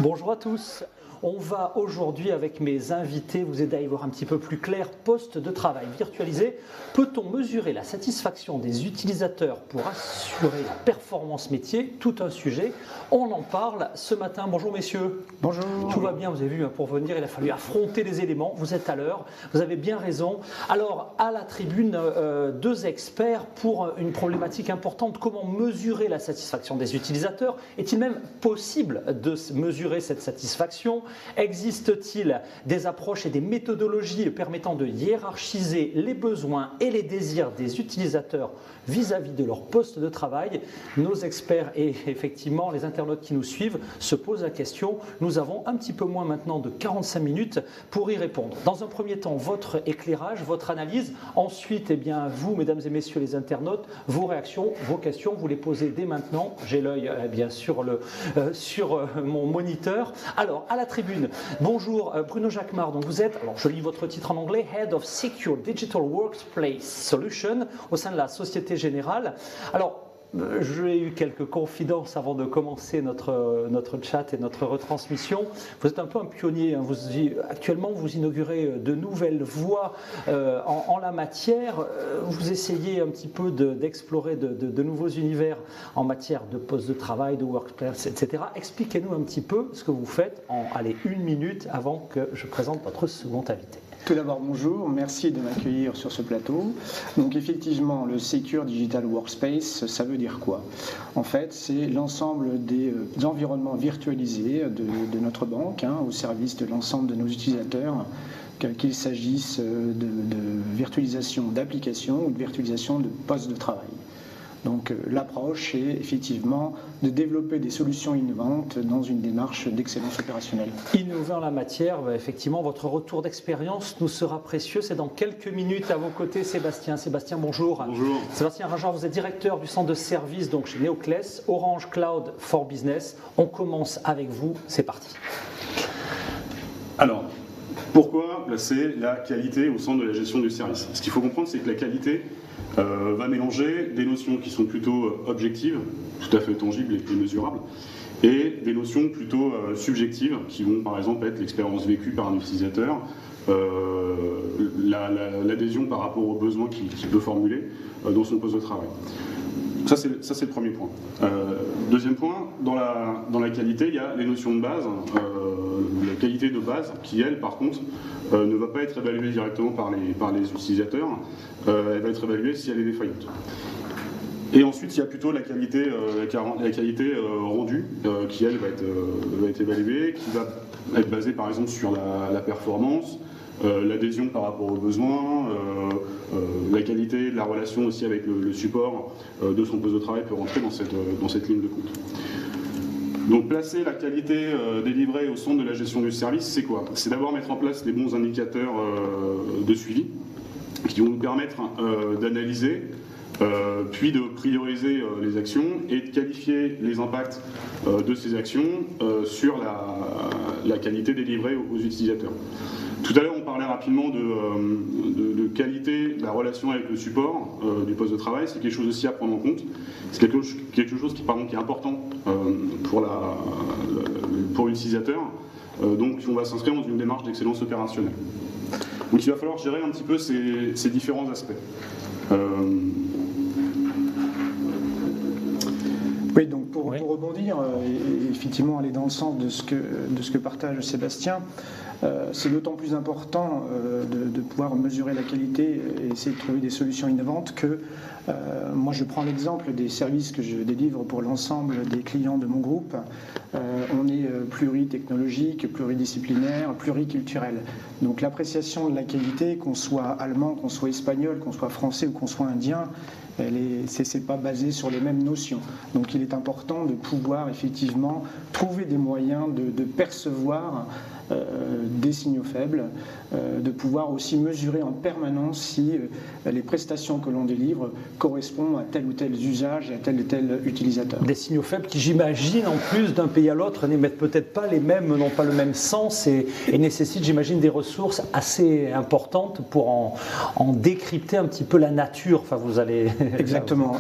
Bonjour à tous. On va aujourd'hui avec mes invités vous aider à y voir un petit peu plus clair. Poste de travail virtualisé, peut-on mesurer la satisfaction des utilisateurs pour assurer la performance métier? Tout un sujet, on en parle ce matin. Bonjour messieurs. Bonjour. Tout va bien, vous avez vu, pour venir il a fallu affronter les éléments, vous êtes à l'heure, vous avez bien raison. Alors à la tribune, deux experts pour une problématique importante, comment mesurer la satisfaction des utilisateurs? Est-il même possible de mesurer cette satisfaction? Existe-t-il des approches et des méthodologies permettant de hiérarchiser les besoins et les désirs des utilisateurs vis-à-vis de leur poste de travail? Nos experts et effectivement les internautes qui nous suivent se posent la question. Nous avons un petit peu moins maintenant de 45 minutes pour y répondre. Dans un premier temps, votre éclairage, votre analyse. Ensuite, vous, mesdames et messieurs les internautes, vos réactions, vos questions, vous les posez dès maintenant. J'ai l'œil sur mon moniteur. Alors, à la tribune, bonjour Bruno Jacquemart, donc vous êtes, alors je lis votre titre en anglais, Head of Secure Digital Workplace Solution au sein de la Société Générale. Alors, j'ai eu quelques confidences avant de commencer notre chat et notre retransmission. Vous êtes un peu un pionnier. Actuellement, vous inaugurez de nouvelles voies en la matière. Vous essayez un petit peu d'explorer de nouveaux univers en matière de poste de travail, de workplace, etc. Expliquez-nous un petit peu ce que vous faites en une minute avant que je présente votre second invité. Tout d'abord, bonjour, merci de m'accueillir sur ce plateau. Donc effectivement, le Secure Digital Workspace, ça veut dire quoi? En fait, c'est l'ensemble des environnements virtualisés de notre banque, au service de l'ensemble de nos utilisateurs, qu'il s'agisse de virtualisation d'applications ou de virtualisation de postes de travail. Donc l'approche est effectivement de développer des solutions innovantes dans une démarche d'excellence opérationnelle. Innover en la matière, effectivement, votre retour d'expérience nous sera précieux. C'est dans quelques minutes à vos côtés, Sébastien. Sébastien, bonjour. Bonjour. Sébastien Rajard, vous êtes directeur du centre de service donc chez Neoclès, Orange Cloud for Business. On commence avec vous, c'est parti. Alors, pourquoi placer la qualité au centre de la gestion du service? Ce qu'il faut comprendre, c'est que la qualité va mélanger des notions qui sont plutôt objectives, tout à fait tangibles et mesurables, et des notions plutôt subjectives, qui vont par exemple être l'expérience vécue par un utilisateur, l'adhésion par rapport aux besoins qu'il peut formuler dans son poste de travail. Ça, c'est le premier point. Deuxième point, dans la qualité, il y a les notions de base, la qualité de base, qui, elle, par contre, ne va pas être évaluée directement par les utilisateurs, elle va être évaluée si elle est défaillante. Et ensuite, il y a plutôt la qualité rendue, qui, elle, va être évaluée, qui va être basée, par exemple, sur la performance, l'adhésion par rapport aux besoins, la qualité de la relation aussi avec le support de son poste de travail peut rentrer dans cette ligne de compte. Donc placer la qualité délivrée au centre de la gestion du service, c'est quoi? C'est d'abord mettre en place les bons indicateurs de suivi qui vont nous permettre d'analyser, puis de prioriser les actions et de qualifier les impacts de ces actions sur la qualité délivrée aux utilisateurs. Tout à l'heure, on parlait rapidement de qualité de la relation avec le support du poste de travail. C'est quelque chose aussi à prendre en compte. C'est quelque chose qui est important pour l'utilisateur. Donc, on va s'inscrire dans une démarche d'excellence opérationnelle. Donc, il va falloir gérer un petit peu ces différents aspects. Oui, donc pour rebondir et effectivement aller dans le sens de ce que partage Sébastien, c'est d'autant plus important de pouvoir mesurer la qualité et essayer de trouver des solutions innovantes que moi je prends l'exemple des services que je délivre pour l'ensemble des clients de mon groupe. On est pluritechnologique, pluridisciplinaire, pluriculturel. Donc l'appréciation de la qualité, qu'on soit allemand, qu'on soit espagnol, qu'on soit français ou qu'on soit indien, c'est pas basé sur les mêmes notions. Donc il est important de pouvoir effectivement trouver des moyens de percevoir des signaux faibles, de pouvoir aussi mesurer en permanence si les prestations que l'on délivre correspondent à tel ou tel usage et à tel ou tel utilisateur. Des signaux faibles qui, j'imagine, en plus d'un pays à l'autre, n'émettent peut-être pas les mêmes, n'ont pas le même sens et nécessitent, j'imagine, des ressources assez importantes pour en décrypter un petit peu la nature. Enfin, vous allez... Exactement.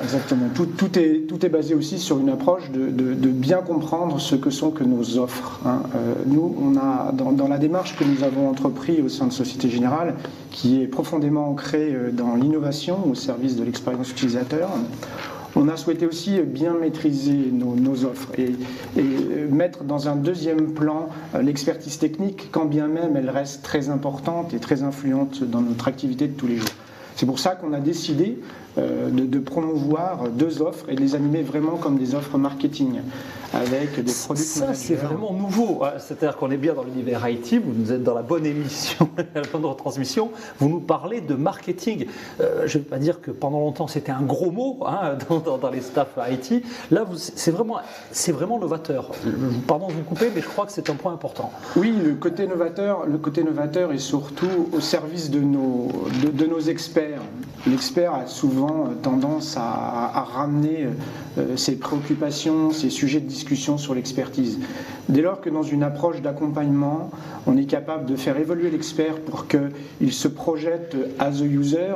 Tout est basé aussi sur une approche de bien comprendre ce que sont que nos offres. Nous, on a, dans la démarche que nous avons entreprise au sein de Société Générale, qui est profondément ancrée dans l'innovation au service de l'expérience utilisateur, on a souhaité aussi bien maîtriser nos offres et mettre dans un deuxième plan l'expertise technique, quand bien même elle reste très importante et très influente dans notre activité de tous les jours. C'est pour ça qu'on a décidé de promouvoir 2 offres et de les animer vraiment comme des offres marketing avec des produits. Ça, c'est vraiment nouveau. C'est-à-dire qu'on est bien dans l'univers IT, vous êtes dans la bonne émission, la bonne retransmission, vous nous parlez de marketing. Je ne vais pas dire que pendant longtemps c'était un gros mot dans les staffs IT. Là, c'est vraiment novateur. Pardon de vous couper, mais je crois que c'est un point important. Oui, le côté novateur est surtout au service de nos experts. L'expert a souvent tendance à ramener ses préoccupations, ses sujets de discussion sur l'expertise. Dès lors que dans une approche d'accompagnement, on est capable de faire évoluer l'expert pour qu'il se projette as a user,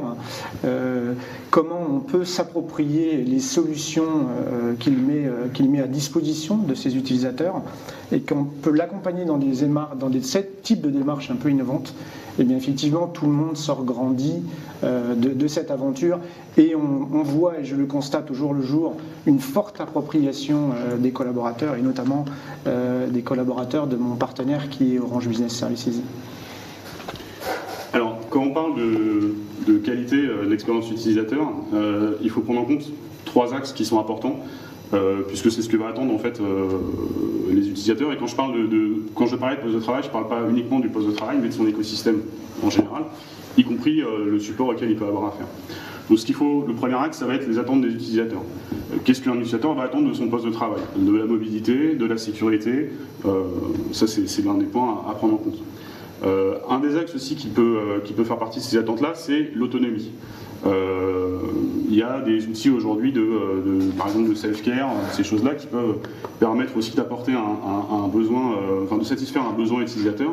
comment on peut s'approprier les solutions qu'il met à disposition de ses utilisateurs et qu'on peut l'accompagner dans des types de démarches un peu innovantes, et bien effectivement tout le monde sort grandi de cette aventure et on voit, et je le constate au jour le jour, une forte appropriation des collaborateurs et notamment des collaborateurs de mon partenaire qui est Orange Business Services. Alors, quand on parle de qualité de l'expérience utilisateur, il faut prendre en compte 3 axes qui sont importants, puisque c'est ce que va attendre en fait les utilisateurs. Et quand je parlais de poste de travail, je ne parle pas uniquement du poste de travail, mais de son écosystème en général, y compris le support auquel il peut avoir affaire. Donc le premier axe, ça va être les attentes des utilisateurs. Qu'est-ce qu'un utilisateur va attendre de son poste de travail? De la mobilité, de la sécurité, ça c'est l'un des points à prendre en compte. Un des axes aussi qui peut faire partie de ces attentes-là, c'est l'autonomie. Il y a des outils aujourd'hui par exemple de self-care, ces choses-là qui peuvent permettre aussi d'apporter un besoin, de satisfaire un besoin utilisateur.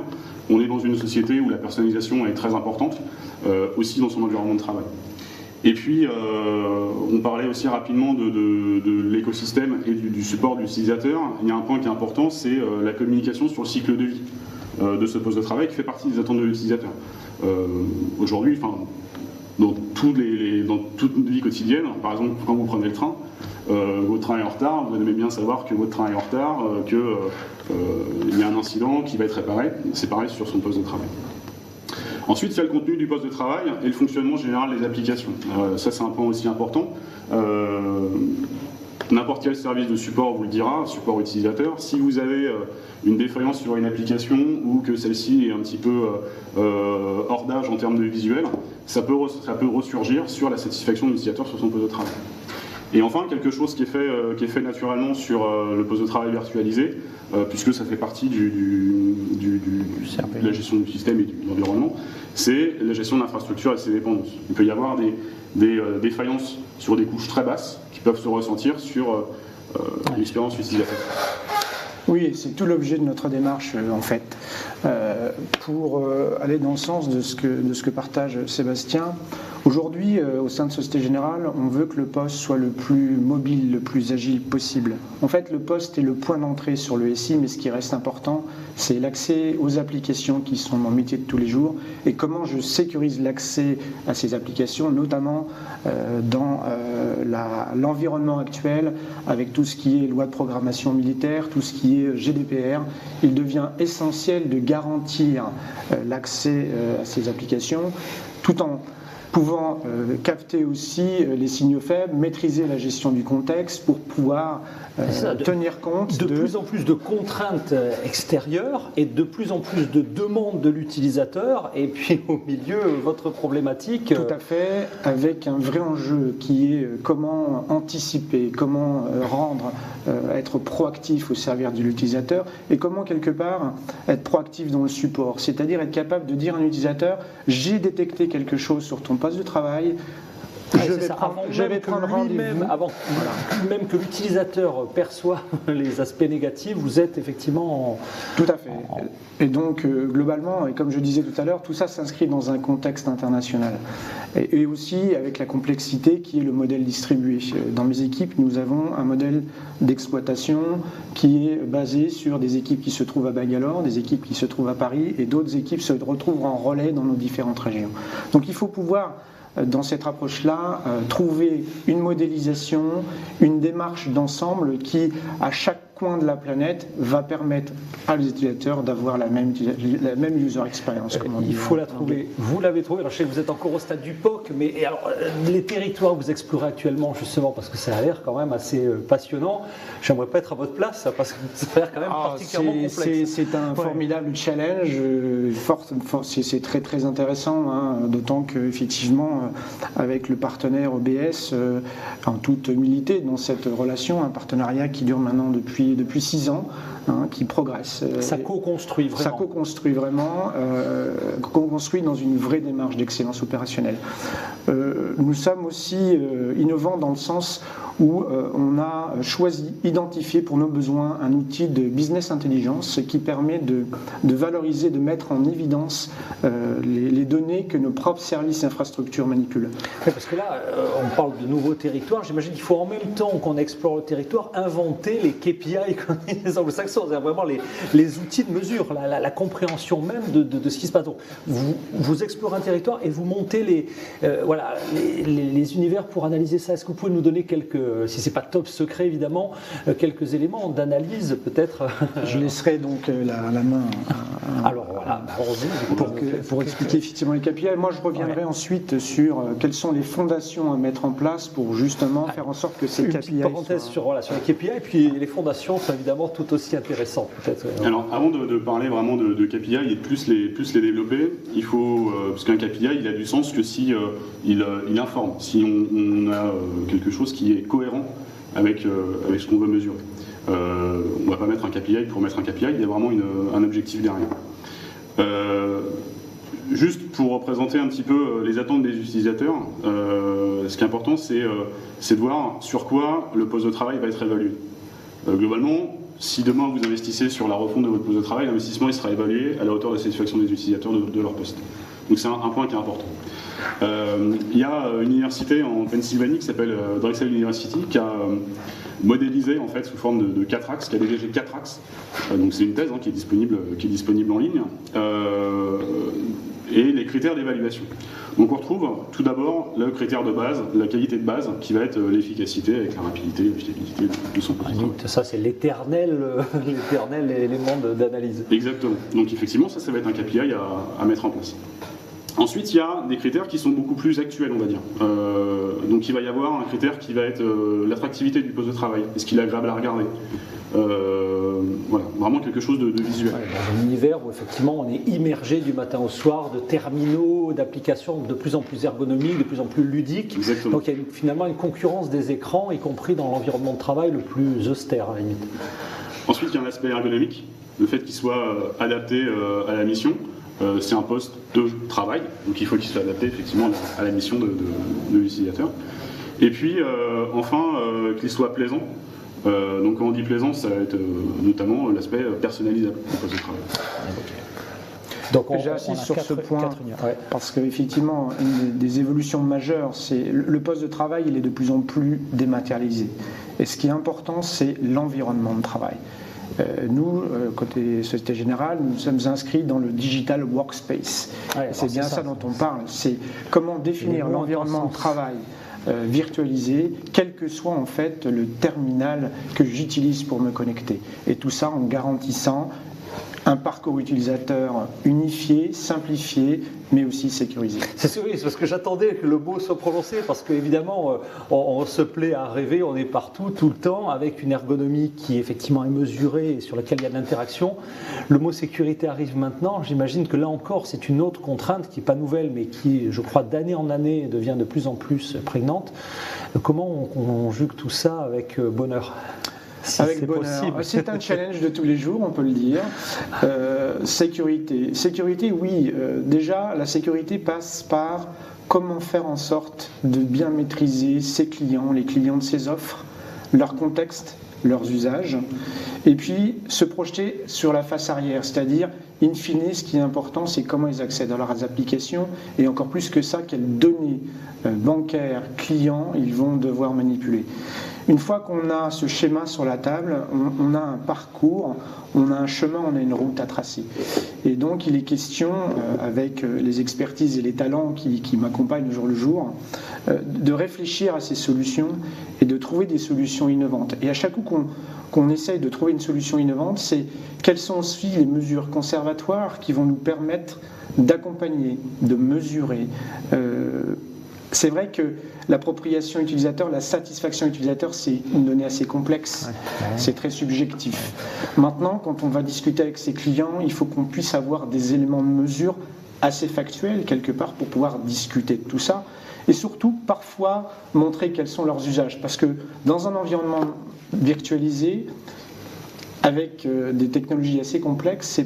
On est dans une société où la personnalisation est très importante, aussi dans son environnement de travail. Et puis, on parlait aussi rapidement de l'écosystème et du support de l'utilisateur. Il y a un point qui est important, c'est la communication sur le cycle de vie de ce poste de travail qui fait partie des attentes de l'utilisateur. Aujourd'hui, dans toute notre vie quotidienne, par exemple, quand vous prenez le train, votre train est en retard, vous aimez bien savoir que votre train est en retard, qu'il y a un incident qui va être réparé. C'est pareil sur son poste de travail. Ensuite, il y a le contenu du poste de travail et le fonctionnement général des applications. Ça, c'est un point aussi important. N'importe quel service de support vous le dira, support utilisateur. Si vous avez une défaillance sur une application ou que celle-ci est un petit peu hors d'âge en termes de visuel, ça peut ressurgir sur la satisfaction de l'utilisateur sur son poste de travail. Et enfin, quelque chose qui est fait naturellement sur le poste de travail virtualisé, puisque ça fait partie de la gestion du système et de l'environnement, c'est la gestion de l'infrastructure et ses dépendances. Il peut y avoir des défaillances sur des couches très basses qui peuvent se ressentir sur l'expérience utilisateur. Oui, c'est tout l'objet de notre démarche en fait. Pour aller dans le sens de ce que partage Sébastien, aujourd'hui, au sein de Société Générale, on veut que le poste soit le plus mobile, le plus agile possible. En fait, le poste est le point d'entrée sur le SI, mais ce qui reste important, c'est l'accès aux applications qui sont mon métier de tous les jours et comment je sécurise l'accès à ces applications, notamment dans l'environnement actuel, avec tout ce qui est loi de programmation militaire, tout ce qui est GDPR. Il devient essentiel de garantir l'accès à ces applications tout en pouvant capter aussi les signaux faibles, maîtriser la gestion du contexte pour pouvoir tenir compte de plus en plus de contraintes extérieures et de plus en plus de demandes de l'utilisateur, et puis au milieu votre problématique. Tout à fait, avec un vrai enjeu qui est comment anticiper, comment être proactif au service de l'utilisateur, et comment quelque part être proactif dans le support, c'est-à-dire être capable de dire à un utilisateur: j'ai détecté quelque chose sur ton poste de travail, je vais prendre rendez-vous. Avant même que l'utilisateur perçoit les aspects négatifs, vous êtes effectivement... Tout à fait. Et donc, globalement, et comme je disais tout à l'heure, tout ça s'inscrit dans un contexte international. Et aussi avec la complexité qui est le modèle distribué. Dans mes équipes, nous avons un modèle d'exploitation qui est basé sur des équipes qui se trouvent à Bangalore, des équipes qui se trouvent à Paris, et d'autres équipes se retrouvent en relais dans nos différentes régions. Donc il faut pouvoir, dans cette approche-là, trouver une modélisation, une démarche d'ensemble qui, à chaque coin de la planète, va permettre à les utilisateurs d'avoir la même user experience. Il faut la trouver. Vous l'avez trouvée. Alors, je sais que vous êtes encore au stade du POC, mais alors, les territoires que vous explorez actuellement, justement, parce que ça a l'air quand même assez passionnant. J'aimerais pas être à votre place, parce que ça a l'air quand même particulièrement complexe. C'est un formidable challenge. C'est très très intéressant, hein, d'autant qu'effectivement, avec le partenaire OBS, en toute humilité dans cette relation, un partenariat qui dure maintenant depuis 6 ans, hein, qui progresse. Ça co-construit vraiment. Ça co-construit vraiment, co-construit dans une vraie démarche d'excellence opérationnelle. Nous sommes aussi innovants dans le sens où on a choisi, identifié pour nos besoins un outil de business intelligence qui permet de valoriser, de mettre en évidence les données que nos propres services et infrastructures manipulent. Oui, parce que là, on parle de nouveaux territoires. J'imagine qu'il faut en même temps qu'on explore le territoire, inventer les KPI comme les anglo-saxons, c'est vraiment les outils de mesure, la compréhension même de ce qui se passe. Donc, vous explorez un territoire et vous montez les univers pour analyser ça. Est-ce que vous pouvez nous donner si c'est pas top secret évidemment, quelques éléments d'analyse peut-être? Je laisserai donc la main alors voilà, pour expliquer effectivement les KPI. Moi je reviendrai ensuite sur quelles sont les fondations à mettre en place pour justement faire en sorte que ces KPI... Une parenthèse sur les KPI, et puis les fondations sont évidemment tout aussi intéressantes peut-être. Alors avant de parler vraiment de KPI et de plus les développer, il faut, parce qu'un KPI il a du sens que si il informe, si on a quelque chose qui est cohérent avec ce qu'on veut mesurer. On ne va pas mettre un KPI pour mettre un KPI, il y a vraiment un objectif derrière. Juste pour représenter un petit peu les attentes des utilisateurs, ce qui est important, c'est de voir sur quoi le poste de travail va être évalué. Globalement, si demain vous investissez sur la refonte de votre poste de travail, l'investissement il sera évalué à la hauteur de la satisfaction des utilisateurs de leur poste. Donc c'est un point qui est important. Il y a une université en Pennsylvanie qui s'appelle Drexel University qui a modélisé en fait sous forme de 4 axes, qui a dégagé 4 axes. Donc c'est une thèse qui est disponible en ligne. Et les critères d'évaluation. Donc on retrouve tout d'abord le critère de base, la qualité de base, qui va être l'efficacité avec la rapidité, la fiabilité de son poste de travail. Ça c'est l'éternel élément d'analyse. Exactement. Donc effectivement ça va être un KPI à mettre en place. Ensuite, il y a des critères qui sont beaucoup plus actuels, on va dire. Donc il va y avoir un critère qui va être l'attractivité du poste de travail. Est-ce qu'il est agréable à regarder? Voilà, vraiment quelque chose de visuel. Ouais, dans un univers où effectivement on est immergé du matin au soir de terminaux, d'applications de plus en plus ergonomiques, de plus en plus ludiques. Exactement. Donc il y a finalement une concurrence des écrans, y compris dans l'environnement de travail le plus austère à la limite. Ensuite, il y a un aspect ergonomique, le fait qu'il soit adapté à la mission. C'est un poste de travail, donc il faut qu'il soit adapté effectivement à la mission de l'utilisateur. Et puis enfin qu'il soit plaisant. Donc quand on dit plaisant, ça va être notamment l'aspect personnalisable du poste de travail. Donc j'insiste sur ce point parce qu'effectivement une des évolutions majeures, c'est le poste de travail, il est de plus en plus dématérialisé. Et ce qui est important, c'est l'environnement de travail. Nous, côté Société Générale, nous sommes inscrits dans le Digital Workspace. C'est bien ça dont on parle. C'est comment définir l'environnement de travail virtualisé, quel que soit en fait le terminal que j'utilise pour me connecter. Et tout ça en garantissant un parcours utilisateur unifié, simplifié, mais aussi sécurisé. C'est parce que j'attendais que le mot soit prononcé, parce qu'évidemment, on se plaît à rêver, on est partout, tout le temps, avec une ergonomie qui effectivement est mesurée et sur laquelle il y a de l'interaction. Le mot sécurité arrive maintenant. J'imagine que là encore, c'est une autre contrainte qui n'est pas nouvelle, mais qui, je crois, d'année en année devient de plus en plus prégnante. Comment on conjugue tout ça avec bonheur ? Si avec bonheur. C'est un challenge de tous les jours, on peut le dire. Sécurité. Sécurité, oui. Déjà, la sécurité passe par comment faire en sorte de bien maîtriser ses clients, les clients de ses offres, leur contexte, leurs usages, et puis se projeter sur la face arrière, c'est-à-dire, in fine, ce qui est important, c'est comment ils accèdent à leurs applications, et encore plus que ça, quelles données bancaires, clients, ils vont devoir manipuler. Une fois qu'on a ce schéma sur la table, on a un parcours, on a un chemin, on a une route à tracer. Et donc il est question, avec les expertises et les talents qui m'accompagnent au jour le jour, de réfléchir à ces solutions et de trouver des solutions innovantes. Et à chaque coup qu'on essaye de trouver une solution innovante, c'est quelles sont aussi les mesures conservatoires qui vont nous permettre d'accompagner, de mesurer. C'est vrai que l'appropriation utilisateur, la satisfaction utilisateur, c'est une donnée assez complexe, c'est très subjectif. Maintenant, quand on va discuter avec ses clients, il faut qu'on puisse avoir des éléments de mesure assez factuels, quelque part, pour pouvoir discuter de tout ça. Et surtout, parfois, montrer quels sont leurs usages. Parce que dans un environnement virtualisé, avec des technologies assez complexes,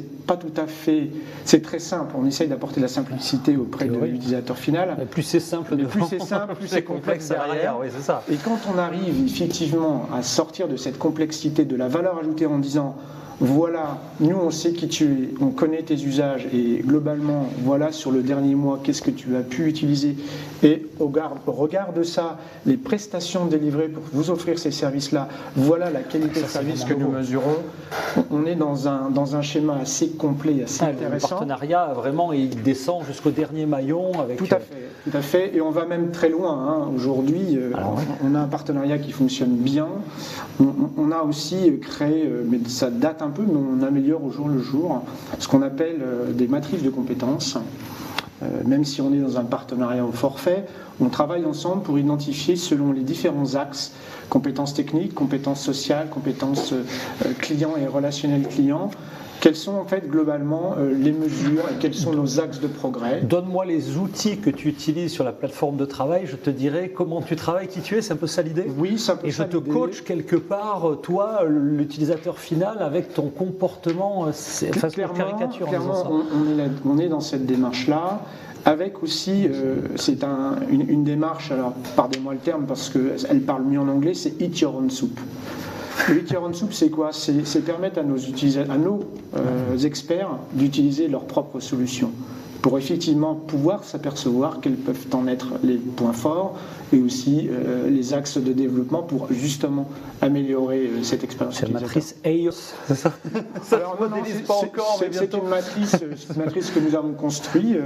c'est très simple. On essaye d'apporter de la simplicité auprès de l'utilisateur final. Mais plus c'est simple, plus c'est complexe derrière. Oui, c'est ça. Et quand on arrive effectivement à sortir de cette complexité, de la valeur ajoutée en disant voilà, nous on sait qui tu es, on connaît tes usages et globalement, voilà sur le dernier mois, qu'est-ce que tu as pu utiliser et au regard de ça, les prestations délivrées pour vous offrir ces services-là, voilà la qualité de service que nous mesurons. On est dans un schéma assez complet, assez intéressant. Le partenariat, vraiment, il descend jusqu'au dernier maillon. Avec tout à fait. Et on va même très loin. Aujourd'hui, on a un partenariat qui fonctionne bien. On a aussi créé, mais ça date un peu, mais on améliore au jour le jour, ce qu'on appelle des matrices de compétences. Même si on est dans un partenariat au forfait, on travaille ensemble pour identifier selon les différents axes, compétences techniques, compétences sociales, compétences clients et relationnels clients, quelles sont en fait globalement les mesures et quels sont nos axes de progrès. Donne-moi les outils que tu utilises sur la plateforme de travail, je te dirai comment tu travailles, qui tu es, c'est un peu ça l'idée ? Oui, c'est un peu ça l'idée. Et je te coach quelque part, toi, l'utilisateur final, avec ton comportement, c'est une caricature. Clairement, on est dans cette démarche-là. Avec aussi, c'est une démarche, alors pardonnez-moi le terme parce qu'elle parle mieux en anglais, c'est Eat Your Own Soup. Le Eat Your Own Soup, c'est quoi ? C'est permettre à nos experts d'utiliser leurs propres solutions pour effectivement pouvoir s'apercevoir quels peuvent en être les points forts et aussi les axes de développement pour justement améliorer cette expérience. C'est la matrice EIOS, c'est ça ? Alors, non, c'est une matrice que nous avons construite,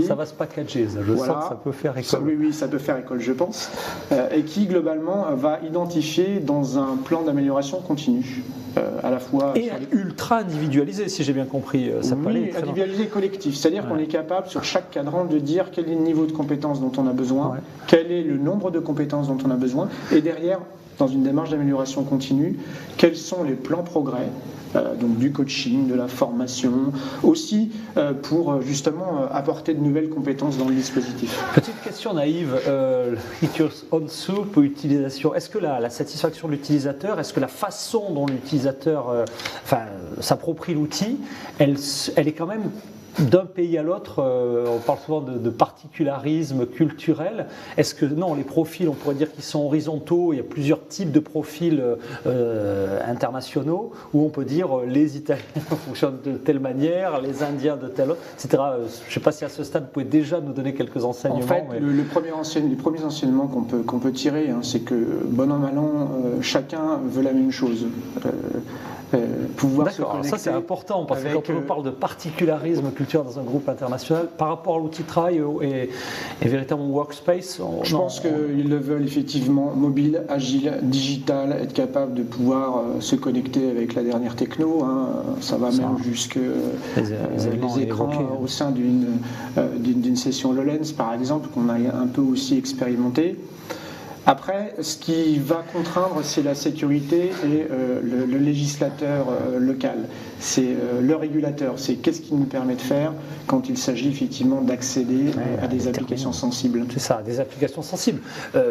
Ça va se packager, ça. Je sens que ça peut faire école. Oui, ça peut faire école, je pense. Et qui, globalement, va identifier dans un plan d'amélioration continue. À la fois et ultra individualisé, si j'ai bien compris. Ça peut aller très individualisé collectif, c'est-à-dire qu'on est capable sur chaque cadran de dire quel est le niveau de compétences dont on a besoin, quel est le nombre de compétences dont on a besoin, et derrière, dans une démarche d'amélioration continue, quels sont les plans progrès, donc du coaching, de la formation, aussi pour justement apporter de nouvelles compétences dans le dispositif. Petite question naïve, Eat Your Own Soup ou utilisation, est-ce que la satisfaction de l'utilisateur, est-ce que la façon dont l'utilisateur s'approprie l'outil, elle est quand même d'un pays à l'autre, on parle souvent de particularisme culturel. Est-ce que non, les profils, on pourrait dire qu'ils sont horizontaux, il y a plusieurs types de profils internationaux, où on peut dire les Italiens fonctionnent de telle manière, les Indiens de telle autre, etc. Je ne sais pas si à ce stade, vous pouvez déjà nous donner quelques enseignements. En fait, les premiers enseignements qu'on peut tirer, c'est que, bon an, mal an, chacun veut la même chose. pouvoir se D'accord, connecter. ça c'est important, parce que avec, quand on parle de particularisme culturel dans un groupe international, par rapport à l'outil de travail et véritablement workspace, je pense qu'ils le veulent effectivement mobile, agile, digital, être capable de pouvoir se connecter avec la dernière techno. Ça va même jusque les écrans au sein d'une session HoloLens par exemple, qu'on a un peu aussi expérimenté. Après, ce qui va contraindre, c'est la sécurité et le législateur local. C'est le régulateur. C'est qu'est-ce qui nous permet de faire quand il s'agit effectivement d'accéder à des applications sensibles. C'est ça, des applications sensibles.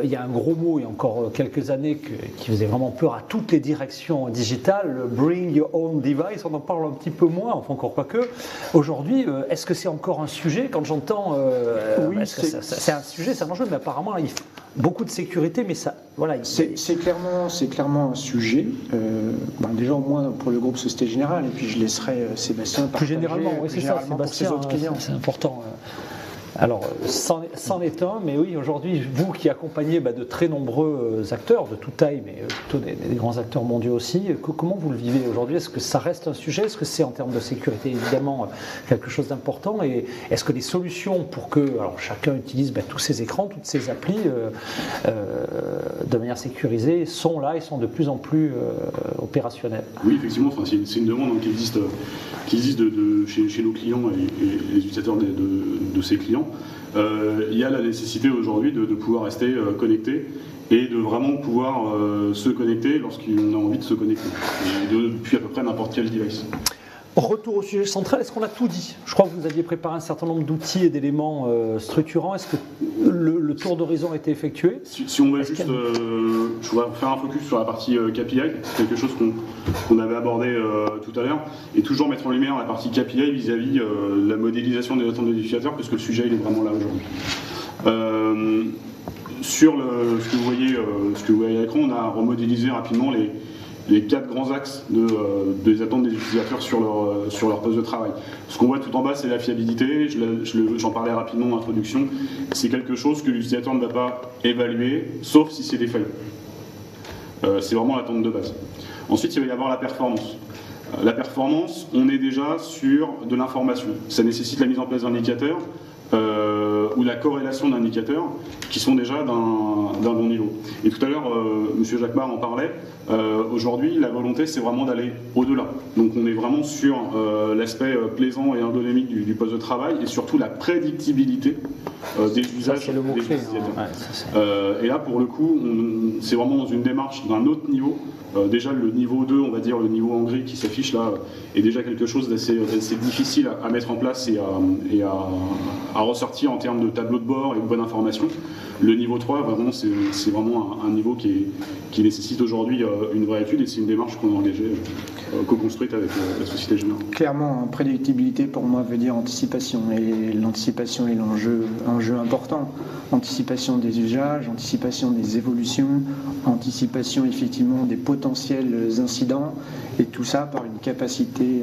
Il y a un gros mot, il y a encore quelques années, qui faisait vraiment peur à toutes les directions digitales, le Bring Your Own Device. On en parle un petit peu moins, enfin encore pas que. Aujourd'hui, est-ce que c'est encore un sujet? Quand j'entends, oui, c'est un sujet, c'est un enjeu, mais apparemment, il faut beaucoup de sécurité, mais ça, voilà. C'est clairement un sujet. Déjà au moins pour le groupe Société Générale, et puis je laisserai Sébastien partager. Plus généralement, oui, c'est ça, pour ses autres clients. C'est important. Alors, c'en est un, mais oui, aujourd'hui, vous qui accompagnez de très nombreux acteurs, de toute taille, mais plutôt des grands acteurs mondiaux aussi, comment vous le vivez aujourd'hui? Est-ce que ça reste un sujet? Est-ce que c'est en termes de sécurité, évidemment, quelque chose d'important? Et est-ce que les solutions pour que chacun utilise tous ces écrans, toutes ces applis, de manière sécurisée, sont là et sont de plus en plus opérationnelles? Oui, effectivement, c'est une demande qui existe chez nos clients et les utilisateurs de ces clients. Il y a la nécessité aujourd'hui de pouvoir rester connecté et de vraiment pouvoir se connecter lorsqu'on a envie de se connecter, depuis à peu près n'importe quel device. Retour au sujet central, est-ce qu'on a tout dit? Je crois que vous aviez préparé un certain nombre d'outils et d'éléments structurants. Est-ce que le tour d'horizon a été effectué? Si on va juste, je voudrais faire un focus sur la partie KPI, c'est quelque chose qu'on avait abordé tout à l'heure, et toujours mettre en lumière la partie KPI vis-à-vis la modélisation des attentes des utilisateurs, parce que le sujet il est vraiment là aujourd'hui. Sur ce que vous voyez à l'écran, on a remodélisé rapidement les 4 grands axes des attentes des utilisateurs sur leur poste de travail. Ce qu'on voit tout en bas, c'est la fiabilité. J'en parlais rapidement en introduction. C'est quelque chose que l'utilisateur ne va pas évaluer, sauf si c'est défaillant. C'est vraiment l'attente de base. Ensuite, il va y avoir la performance. La performance, on est déjà sur de l'information. Ça nécessite la mise en place d'indicateurs ou la corrélation d'indicateurs qui sont déjà d'un bon niveau. Et tout à l'heure, M. Jacquemart en parlait. Aujourd'hui, la volonté, c'est vraiment d'aller au-delà. Donc on est vraiment sur l'aspect plaisant et ergonomique du poste de travail et surtout la prédictibilité des usages des utilisateurs. Et là, pour le coup, c'est vraiment dans une démarche d'un autre niveau. Déjà, le niveau 2, on va dire le niveau en gris qui s'affiche là, est déjà quelque chose d'assez difficile à mettre en place et à ressortir en termes de tableau de bord et de bonne information. Le niveau 3, vraiment, c'est vraiment un niveau qui nécessite aujourd'hui une vraie étude, et c'est une démarche qu'on a engagée, co-construite avec la Société Générale. Clairement, prédictibilité pour moi veut dire anticipation, et l'anticipation est l'enjeu important. Anticipation des usages, anticipation des évolutions, anticipation effectivement des potentiels incidents, et tout ça par une capacité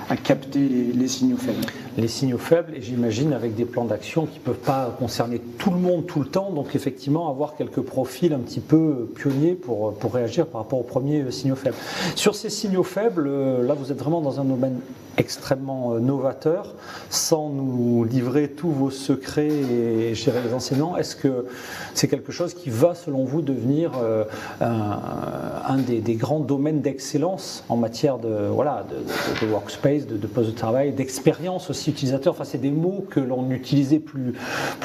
à capter les signaux faibles. Les signaux faibles, et j'imagine avec des plans d'action qui ne peuvent pas concerner tout le monde tout le temps, donc effectivement avoir quelques profils un petit peu pionniers pour réagir par rapport aux premiers signaux faibles. Sur ces signaux faibles, là vous êtes vraiment dans un domaine extrêmement novateur, sans nous livrer tous vos secrets et gérer les enseignants. Est-ce que c'est quelque chose qui va, selon vous, devenir un des grands domaines d'excellence en matière de workspace, de poste de travail, d'expérience aussi utilisateur? Enfin, c'est des mots que l'on utilisait plus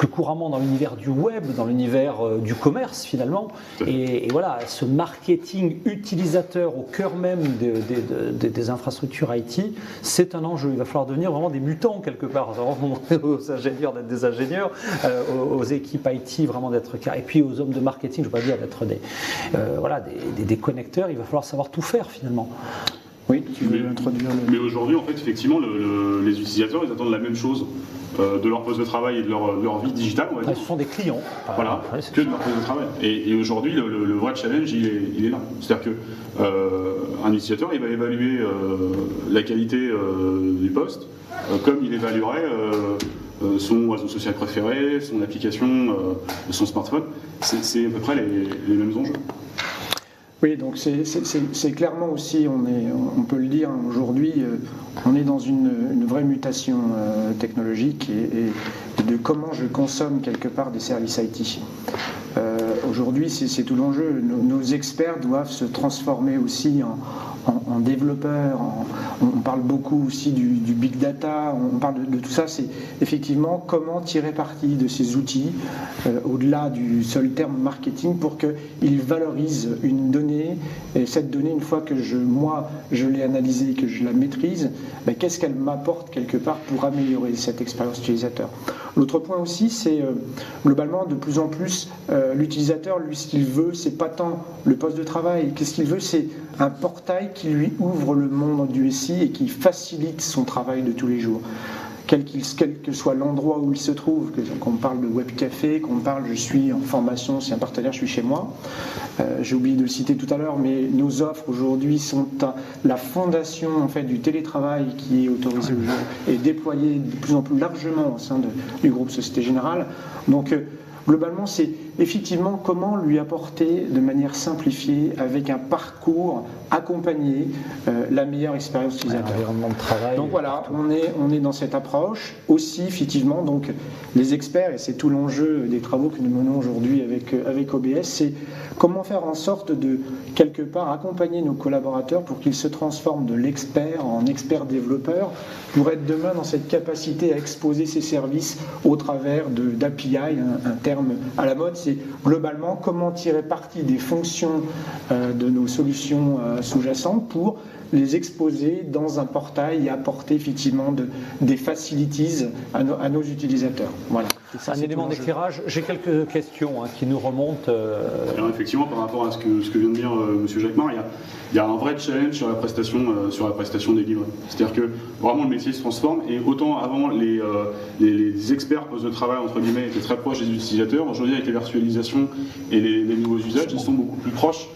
couramment dans l'univers du web, dans l'univers du commerce finalement. Et voilà, ce marketing utilisateur au cœur même des infrastructures IT, c'est un enjeu. Il va falloir devenir vraiment des mutants quelque part. Ça va demander aux ingénieurs d'être des ingénieurs, aux équipes IT vraiment d'être carrés, et puis aux hommes de marketing, je ne veux pas dire d'être des connecteurs. Il va falloir savoir tout faire finalement. Oui, tu veux introduire Mais aujourd'hui, en fait, effectivement, les utilisateurs, ils attendent la même chose de leur poste de travail et de leur vie digitale, on va dire. Ce sont des clients. Voilà, que de leur poste de travail. Et aujourd'hui, le vrai challenge, il est là. C'est-à-dire qu'un utilisateur, il va évaluer la qualité du poste comme il évaluerait son réseau social préféré, son application, son smartphone. C'est à peu près les mêmes enjeux. Oui, donc c'est clairement aussi, on peut le dire aujourd'hui, on est dans une vraie mutation technologique et de comment je consomme quelque part des services IT. Aujourd'hui, c'est tout l'enjeu. Nos experts doivent se transformer aussi en développeurs. On parle beaucoup aussi du big data, on parle de tout ça. C'est effectivement comment tirer parti de ces outils, au-delà du seul terme marketing, pour qu'ils valorisent une donnée. Et cette donnée, une fois que je l'ai analysée et que je la maîtrise, qu'est-ce qu'elle m'apporte quelque part pour améliorer cette expérience utilisateur. L'autre point aussi, c'est globalement de plus en plus l'utilisateur, lui, ce qu'il veut, c'est pas tant le poste de travail. Qu'est-ce qu'il veut, c'est un portail qui lui ouvre le monde du SI et qui facilite son travail de tous les jours. Quel que soit l'endroit où il se trouve, qu'on parle de web café, qu'on parle je suis en formation, c'est un partenaire, je suis chez moi. J'ai oublié de le citer tout à l'heure, mais nos offres aujourd'hui sont la fondation en fait du télétravail qui est autorisé aujourd'hui et déployé de plus en plus largement au sein du groupe Société Générale. Donc globalement, c'est effectivement comment lui apporter de manière simplifiée, avec un parcours accompagné, la meilleure expérience utilisateur. Environnement de travail. Donc voilà, on est dans cette approche. Aussi, effectivement, donc, les experts, et c'est tout l'enjeu des travaux que nous menons aujourd'hui avec OBS, c'est comment faire en sorte de, quelque part, accompagner nos collaborateurs pour qu'ils se transforment de l'expert en expert développeur, pour être demain dans cette capacité à exposer ces services au travers d'API, un terme à la mode. C'est globalement comment tirer parti des fonctions de nos solutions sous-jacentes pour les exposer dans un portail et apporter effectivement des facilities à nos utilisateurs. Voilà. C'est un élément d'éclairage. J'ai quelques questions qui nous remontent. Alors effectivement, par rapport à ce que vient de dire M. Jacquemart, il y a un vrai challenge sur la prestation délivrée. C'est-à-dire que vraiment le métier se transforme et autant avant les experts postes de travail entre guillemets étaient très proches des utilisateurs, aujourd'hui avec les virtualisations et les nouveaux usages, ils sont beaucoup plus proches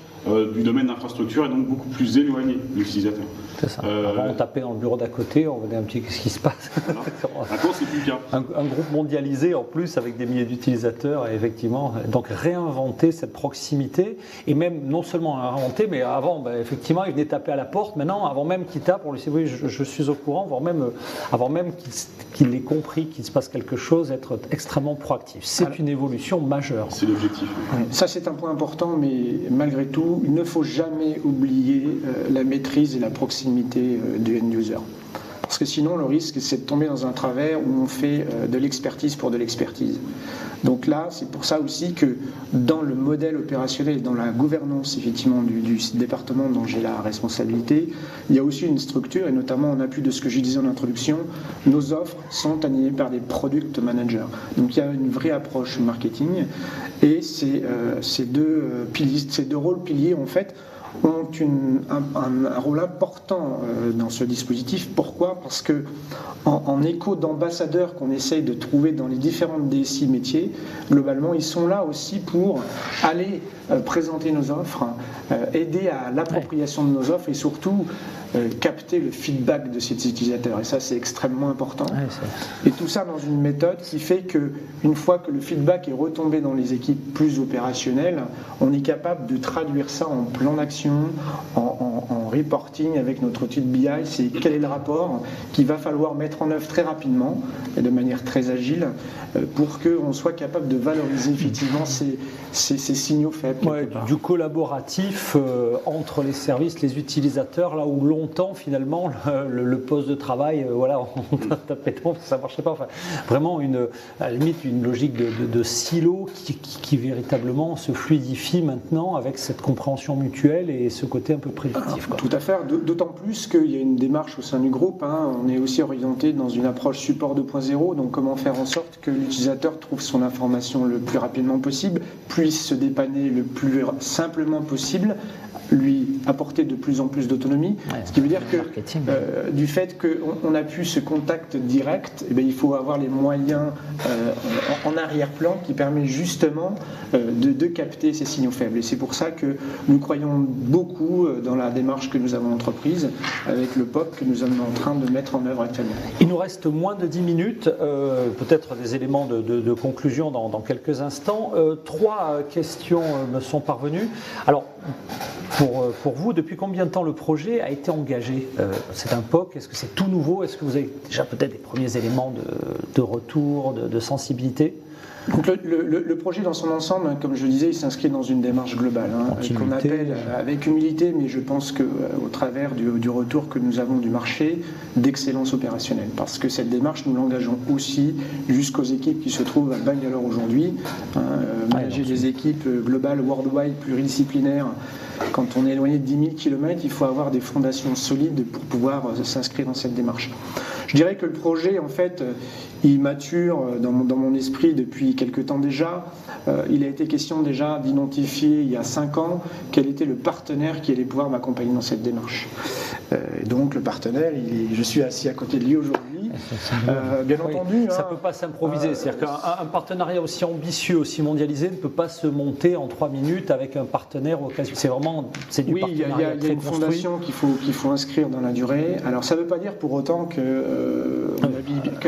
du domaine d'infrastructure et donc beaucoup plus éloignés de l'utilisateur. C'est ça. Avant, on tapait dans le bureau d'à côté, on regardait un petit ce qui se passe. Voilà. Maintenant, c'est plus le cas. Un groupe mondialisé en plus avec des milliers d'utilisateurs, et effectivement, donc réinventer cette proximité et même non seulement réinventer, mais avant, effectivement, il venait taper à la porte. Maintenant, avant même qu'il tape, on lui dit oui, je suis au courant, avant même qu'il ait compris qu'il se passe quelque chose, être extrêmement proactif. C'est une évolution majeure. C'est l'objectif. Ça, c'est un point important, mais malgré tout, il ne faut jamais oublier la maîtrise et la proximité du end-user. Parce que sinon, le risque, c'est de tomber dans un travers où on fait de l'expertise pour de l'expertise. Donc là, c'est pour ça aussi que dans le modèle opérationnel, dans la gouvernance effectivement du département dont j'ai la responsabilité, il y a aussi une structure, et notamment en appui de ce que je disais en introduction, nos offres sont animées par des product managers. Donc il y a une vraie approche marketing, et ces deux rôles piliers, en fait, ont un rôle important dans ce dispositif. Pourquoi ? Parce que en écho d'ambassadeurs qu'on essaye de trouver dans les différentes DSI métiers, globalement, ils sont là aussi pour aller présenter nos offres, aider à l'appropriation de nos offres et surtout capter le feedback de ces utilisateurs. Et ça, c'est extrêmement important. Et tout ça dans une méthode qui fait qu'une fois que le feedback est retombé dans les équipes plus opérationnelles, on est capable de traduire ça en plan d'action, en reporting avec notre outil de BI. C'est quel est le rapport qu'il va falloir mettre en œuvre très rapidement et de manière très agile pour qu'on soit capable de valoriser effectivement ces signaux faibles. Du collaboratif entre les services, les utilisateurs, là où longtemps finalement le poste de travail, on tapait dedans, ça ne marchait pas. Enfin, vraiment à la limite une logique de silo qui véritablement se fluidifie maintenant avec cette compréhension mutuelle et ce côté un peu prédictif. Tout à fait, d'autant plus qu'il y a une démarche au sein du groupe. On est aussi orienté dans une approche support 2.0, donc comment faire en sorte que l'utilisateur trouve son information le plus rapidement possible, puisse se dépanner le plus simplement possible, lui apporter de plus en plus d'autonomie, ce qui veut dire que du fait qu'on a pu ce contact direct, il faut avoir les moyens en arrière-plan qui permet justement de capter ces signaux faibles. Et c'est pour ça que nous croyons beaucoup dans la démarche que nous avons entreprise avec le POP que nous sommes en train de mettre en œuvre actuellement. Il nous reste moins de 10 minutes, peut-être des éléments de conclusion dans quelques instants. 3 questions me sont parvenues. Alors, pour vous. Depuis combien de temps le projet a été engagé? C'est un POC, est-ce que c'est tout nouveau? Est-ce que vous avez déjà peut-être des premiers éléments de retour, de sensibilité? Donc le projet dans son ensemble, comme je le disais, il s'inscrit dans une démarche globale, qu'on appelle avec humilité, mais je pense qu'au travers du retour que nous avons du marché, d'excellence opérationnelle. Parce que cette démarche, nous l'engageons aussi jusqu'aux équipes qui se trouvent à Bangalore aujourd'hui. Manager des équipes globales, worldwide, pluridisciplinaires. Quand on est éloigné de 10 000 km, il faut avoir des fondations solides pour pouvoir s'inscrire dans cette démarche. Je dirais que le projet, en fait, il mature dans mon esprit depuis quelque temps déjà. Il a été question déjà d'identifier il y a 5 ans quel était le partenaire qui allait pouvoir m'accompagner dans cette démarche. Et donc le partenaire, je suis assis à côté de lui aujourd'hui. Bien entendu. Ça ne peut pas s'improviser. C'est-à-dire qu'un partenariat aussi ambitieux, aussi mondialisé, ne peut pas se monter en 3 minutes avec un partenaire occasionnel. C'est du partenariat. Il y a une fondation qu'il faut inscrire dans la durée. Alors ça ne veut pas dire pour autant que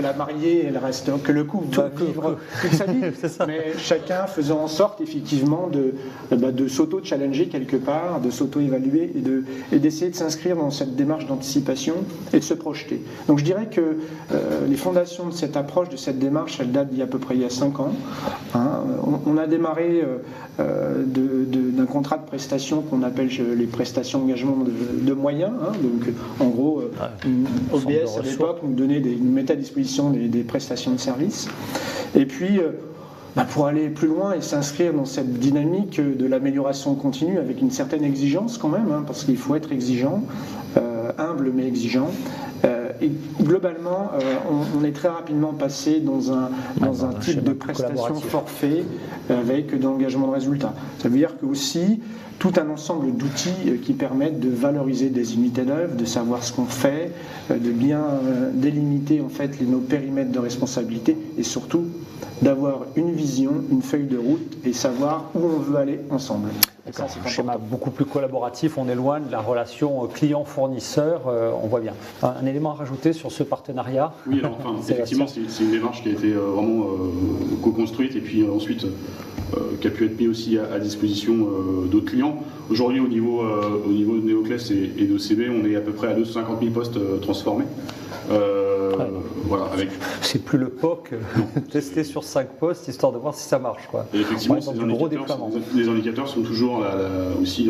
la mariée, elle reste, que le couple va vivre toute sa vie. Mais chacun faisant en sorte effectivement de s'auto-challenger quelque part, de s'auto-évaluer et d'essayer de s'inscrire dans cette démarche d'anticipation et de se projeter. Donc je dirais que les fondations de cette approche, de cette démarche, elles datent d'il y a à peu près 5 ans. On a démarré d'un contrat de prestation qu'on appelle les prestations d'engagement de moyens. Donc en gros, OBS à l'époque nous mettait à disposition des prestations de services. Et puis pour aller plus loin et s'inscrire dans cette dynamique de l'amélioration continue avec une certaine exigence quand même, parce qu'il faut être exigeant, humble mais exigeant. Et globalement, on est très rapidement passé dans un type de prestation forfait avec de l'engagement de résultat. Ça veut dire que aussi tout un ensemble d'outils qui permettent de valoriser des unités d'œuvre, de savoir ce qu'on fait, de bien délimiter en fait nos périmètres de responsabilité et surtout d'avoir une vision, une feuille de route et savoir où on veut aller ensemble. C'est un schéma beaucoup plus collaboratif, on est loin de la relation client-fournisseur, on voit bien. Un élément à rajouter sur ce partenariat? Oui, alors, effectivement, c'est une démarche qui a été vraiment co-construite et puis ensuite qui a pu être mis aussi à disposition d'autres clients. Aujourd'hui, au niveau de Neoclès et d'OCB, on est à peu près à 250 000 postes transformés. Voilà, c'est plus le POC testé sur 5 postes histoire de voir si ça marche. Et effectivement, les indicateurs sont toujours aussi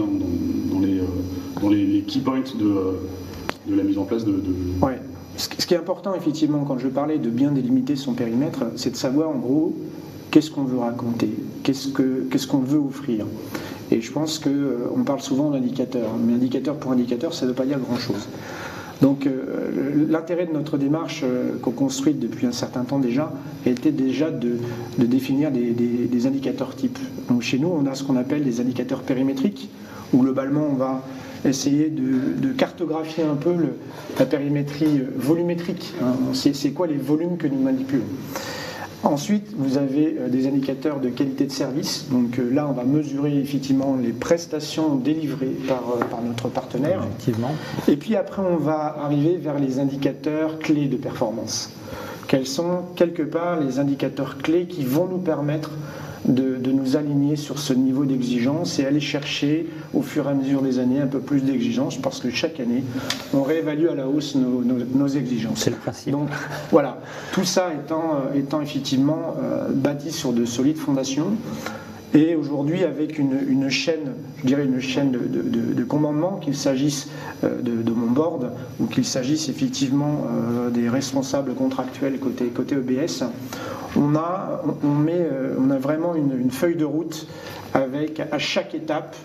dans les key points de la mise en place de... Ouais. Ce qui est important, effectivement, quand je parlais de bien délimiter son périmètre, c'est de savoir en gros qu'est-ce qu'on veut raconter, qu'est-ce qu'on veut offrir. Et je pense qu'on parle souvent d'indicateurs, mais indicateur pour indicateur, ça ne veut pas dire grand-chose. Donc l'intérêt de notre démarche qu'on construit depuis un certain temps déjà était déjà de définir des indicateurs types. Donc chez nous, on a ce qu'on appelle des indicateurs périmétriques, où globalement on va essayer de cartographier un peu la périmétrie volumétrique. C'est quoi les volumes que nous manipulons. Ensuite, vous avez des indicateurs de qualité de service. Donc là, on va mesurer effectivement les prestations délivrées par notre partenaire. Effectivement. Et puis après, on va arriver vers les indicateurs clés de performance. Quels sont quelque part les indicateurs clés qui vont nous permettre de nous aligner sur ce niveau d'exigence et aller chercher au fur et à mesure des années un peu plus d'exigence parce que chaque année on réévalue à la hausse nos exigences. C'est le principe. Donc voilà, tout ça étant effectivement bâti sur de solides fondations et aujourd'hui avec une chaîne, je dirais une chaîne de commandement, qu'il s'agisse de mon board ou qu'il s'agisse effectivement des responsables contractuels côté EBS. On a vraiment une feuille de route avec à chaque étape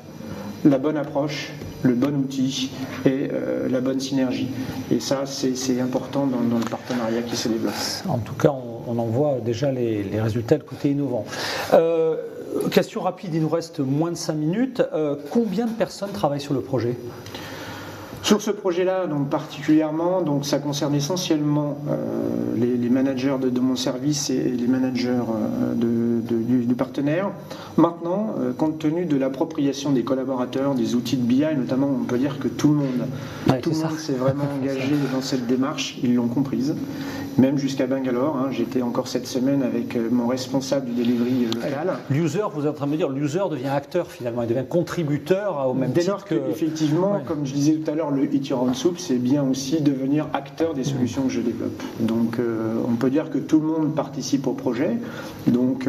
la bonne approche, le bon outil et la bonne synergie. Et ça, c'est important dans le partenariat qui se développe. En tout cas, on en voit déjà les résultats de côté innovant. Question rapide, il nous reste moins de 5 minutes. Combien de personnes travaillent sur le projet ? Sur ce projet-là, donc particulièrement, donc ça concerne essentiellement les managers de mon service et les managers du partenaire. Maintenant, compte tenu de l'appropriation des collaborateurs, des outils de BI, notamment, on peut dire que tout le monde s'est vraiment engagé dans cette démarche, ils l'ont comprise. même jusqu'à Bangalore. J'étais encore cette semaine avec mon responsable du delivery local. L'user, vous êtes en train de me dire, l'user devient acteur finalement, il devient contributeur au même Dès titre lors que, effectivement, comme je disais tout à l'heure, le Eat Your Own Soup, c'est bien aussi devenir acteur des solutions que je développe. Donc on peut dire que tout le monde participe au projet, donc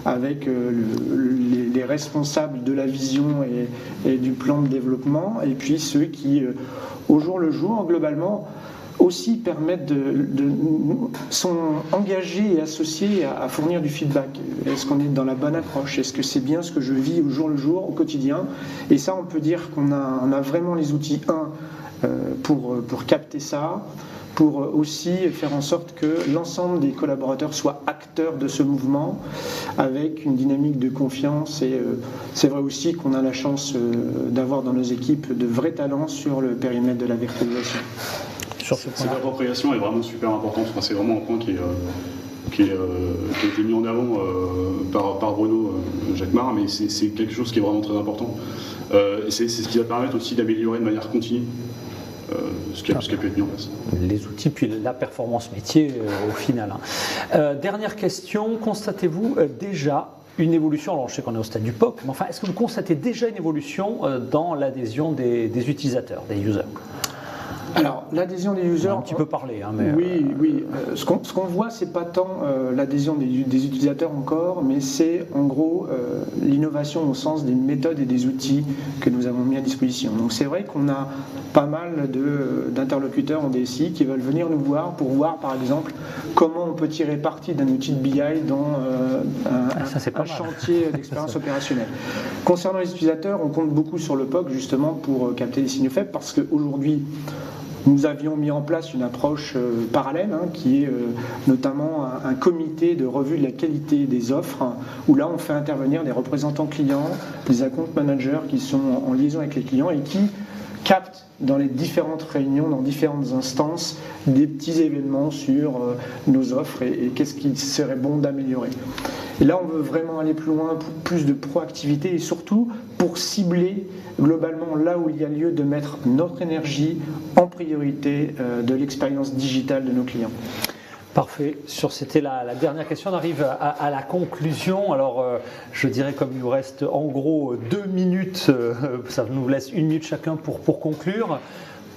avec les responsables de la vision et du plan de développement, et puis ceux qui, au jour le jour, globalement, aussi permettent sont engagés et associés à fournir du feedback. Est-ce qu'on est dans la bonne approche? Est-ce que c'est bien ce que je vis au jour le jour, au quotidien? Et ça, on peut dire qu'on a vraiment les outils pour capter ça, pour aussi faire en sorte que l'ensemble des collaborateurs soient acteurs de ce mouvement avec une dynamique de confiance. Et c'est vrai aussi qu'on a la chance d'avoir dans nos équipes de vrais talents sur le périmètre de la virtualisation. Cette appropriation est vraiment super importante. Enfin, c'est vraiment un point qui a été mis en avant par Bruno Jacquemart, mais c'est quelque chose qui est vraiment très important. Et c'est ce qui va permettre aussi d'améliorer de manière continue ce qui a pu être mis en place. Les outils, puis la performance métier au final. Dernière question, constatez-vous déjà une évolution, alors je sais qu'on est au stade du POC, mais enfin, est-ce que vous constatez déjà une évolution dans l'adhésion des utilisateurs, des users? Alors, l'adhésion des users... On a un petit peu parlé. Mais oui. Ce qu'on voit, c'est pas tant l'adhésion des utilisateurs encore, mais c'est en gros l'innovation au sens des méthodes et des outils que nous avons mis à disposition. Donc c'est vrai qu'on a pas mal d'interlocuteurs en DSI qui veulent venir nous voir pour voir, par exemple, comment on peut tirer parti d'un outil de BI dans un chantier d'expérience opérationnelle. Concernant les utilisateurs, on compte beaucoup sur le POC justement pour capter les signaux faibles, parce qu'aujourd'hui, nous avions mis en place une approche parallèle qui est notamment un comité de revue de la qualité des offres où là on fait intervenir des représentants clients, des account managers qui sont en liaison avec les clients et qui captent dans les différentes réunions, dans différentes instances, des petits événements sur nos offres et qu'est-ce qu'il serait bon d'améliorer. Et là, on veut vraiment aller plus loin, pour plus de proactivité et surtout pour cibler globalement là où il y a lieu de mettre notre énergie en priorité de l'expérience digitale de nos clients. Parfait. C'était la dernière question. On arrive à la conclusion. Alors, je dirais comme il nous reste en gros 2 minutes, ça nous laisse 1 minute chacun pour conclure.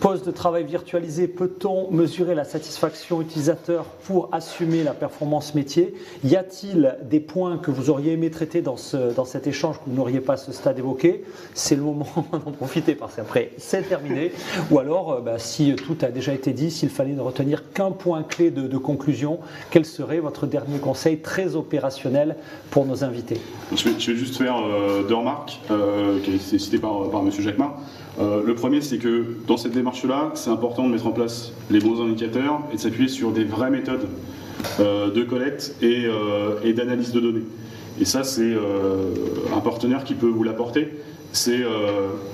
Poste de travail virtualisé, peut-on mesurer la satisfaction utilisateur pour assumer la performance métier? Y a-t-il des points que vous auriez aimé traiter dans cet échange que vous n'auriez pas à ce stade évoqué? C'est le moment d'en profiter parce qu'après c'est terminé. Ou alors, si tout a déjà été dit, s'il fallait ne retenir qu'un point clé de conclusion, quel serait votre dernier conseil très opérationnel pour nos invités? Je vais juste faire 2 remarques qui ont été citées par M. Jacquemart. Le premier, c'est que dans cette démarche-là, c'est important de mettre en place les bons indicateurs et de s'appuyer sur des vraies méthodes de collecte et d'analyse de données. Et ça, c'est un partenaire qui peut vous l'apporter. C'est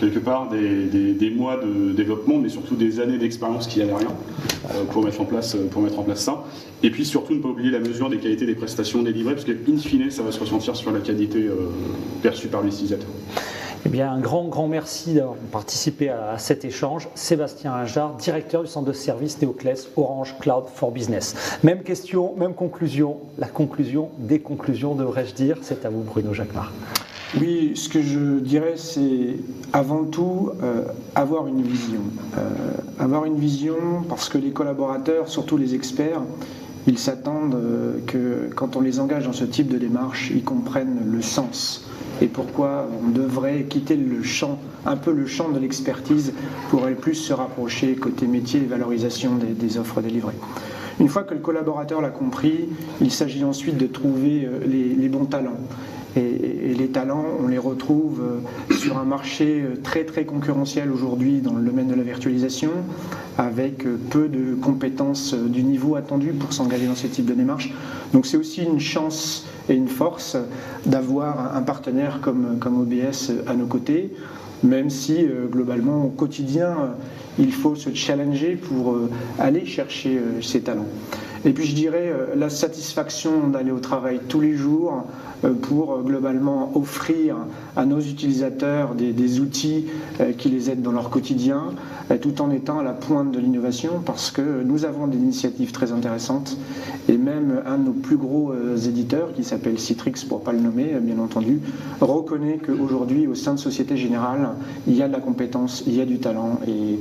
quelque part des mois de développement, mais surtout des années d'expérience qui n'avaient rien pour mettre en place ça. Et puis surtout, ne pas oublier la mesure des qualités des prestations délivrées, parce qu'in fine, ça va se ressentir sur la qualité perçue par l'utilisateur. Eh bien, un grand merci d'avoir participé à cet échange. Sébastien Ingard, directeur du centre de service Néoclès Orange Cloud for Business. Même question, même conclusion. La conclusion des conclusions, devrais-je dire. C'est à vous, Bruno Jacquemart. Oui, ce que je dirais, c'est avant tout avoir une vision. Avoir une vision parce que les collaborateurs, surtout les experts, ils s'attendent que quand on les engage dans ce type de démarche, ils comprennent le sens et pourquoi on devrait quitter un peu le champ de l'expertise pour aller plus se rapprocher côté métier et valorisation des offres délivrées. Une fois que le collaborateur l'a compris, il s'agit ensuite de trouver les bons talents. Et les talents, on les retrouve sur un marché très concurrentiel aujourd'hui dans le domaine de la virtualisation, avec peu de compétences du niveau attendu pour s'engager dans ce type de démarche. Donc c'est aussi une chance et une force d'avoir un partenaire comme OBS à nos côtés, même si globalement au quotidien, il faut se challenger pour aller chercher ces talents. Et puis je dirais la satisfaction d'aller au travail tous les jours pour globalement offrir à nos utilisateurs des outils qui les aident dans leur quotidien, tout en étant à la pointe de l'innovation, parce que nous avons des initiatives très intéressantes, et même un de nos plus gros éditeurs, qui s'appelle Citrix pour ne pas le nommer, bien entendu, reconnaît qu'aujourd'hui, au sein de Société Générale, il y a de la compétence, il y a du talent, et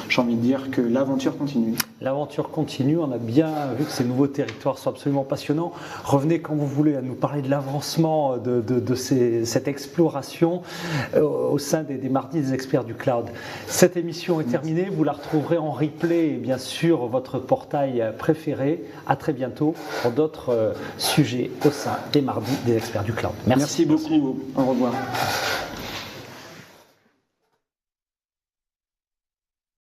j'ai envie de dire que l'aventure continue. L'aventure continue, on a bien vu que ces nouveaux territoires sont absolument passionnants. Revenez quand vous voulez à nous parler de l'avancement de cette exploration au sein des mardis des experts du cloud. Cette émission est terminée, vous la retrouverez en replay et bien sûr votre portail préféré. À très bientôt pour d'autres sujets au sein des mardis des experts du cloud. Merci beaucoup, au revoir.